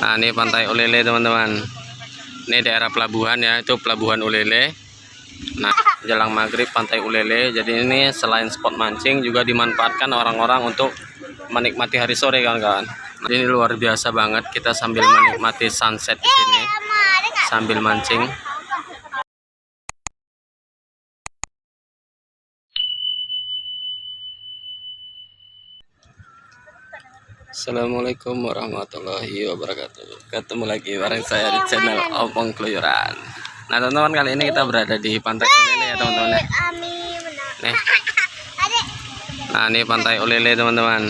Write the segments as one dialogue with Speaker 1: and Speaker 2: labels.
Speaker 1: Nah, ini Pantai Ulele teman-teman. Ini daerah pelabuhan ya, itu Pelabuhan Ulele. Nah, jelang maghrib Pantai Ulele. Jadi ini selain spot mancing juga dimanfaatkan orang-orang untuk menikmati hari sore kawan-kawan. Nah, ini luar biasa banget, kita sambil menikmati sunset di sini sambil mancing. Assalamualaikum warahmatullahi wabarakatuh. Ketemu lagi bareng saya di channel Opong Keluyuran. Nah teman-teman, kali ini kita berada di Pantai Ulele ya teman-teman ya. Nih. Nah ini Pantai Ulele teman-teman.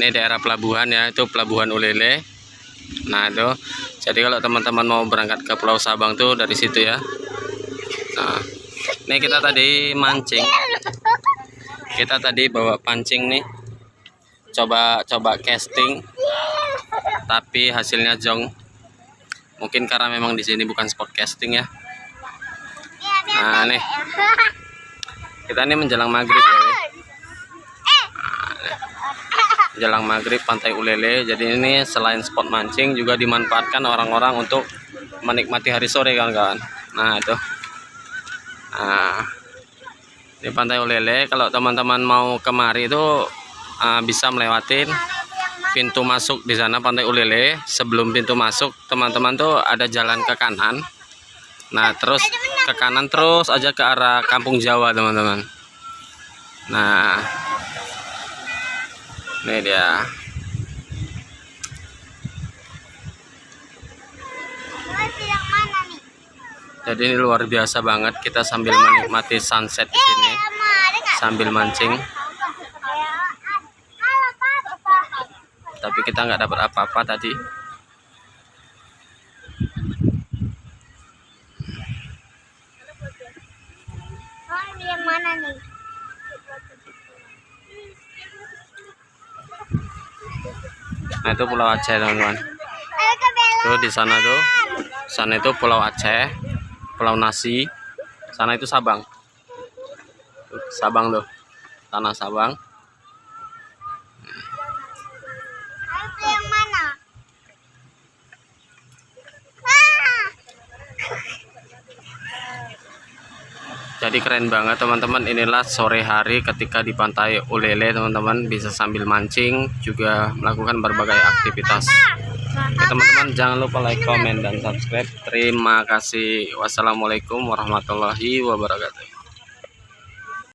Speaker 1: Ini daerah pelabuhan ya, itu Pelabuhan Ulele. Nah itu, jadi kalau teman-teman mau berangkat ke Pulau Sabang tuh dari situ ya. Nah ini kita tadi mancing. Kita tadi bawa pancing nih. Coba casting, tapi hasilnya jong. Mungkin karena memang di sini bukan spot casting ya. Nah nih, kita ini menjelang maghrib ya. Menjelang maghrib Pantai Ulele. Jadi ini selain spot mancing juga dimanfaatkan orang-orang untuk menikmati hari sore kawan-kawan. Nah itu. Nah, ini Pantai Ulele. Kalau teman-teman mau kemari itu bisa melewatin pintu masuk di sana Pantai Ulele. Sebelum pintu masuk teman-teman tuh ada jalan ke kanan. Nah terus ke kanan terus aja ke arah Kampung Jawa teman-teman. Nah ini dia. Jadi ini luar biasa banget, kita sambil menikmati sunset di sini sambil mancing. Tapi kita nggak dapat apa-apa tadi.
Speaker 2: Yang mana nih?
Speaker 1: Nah itu Pulau Aceh teman-teman. Tuh di sana tuh, sana itu Pulau Aceh, Pulau Nasi. Sana itu Sabang. Tuh, Sabang tuh, tanah Sabang.
Speaker 2: Yang mana?
Speaker 1: Jadi keren banget teman-teman. Inilah sore hari ketika di Pantai Ulele teman-teman, bisa sambil mancing juga melakukan berbagai aktivitas. Oke teman-teman, jangan lupa like, comment, dan subscribe. Terima kasih. Wassalamualaikum warahmatullahi wabarakatuh.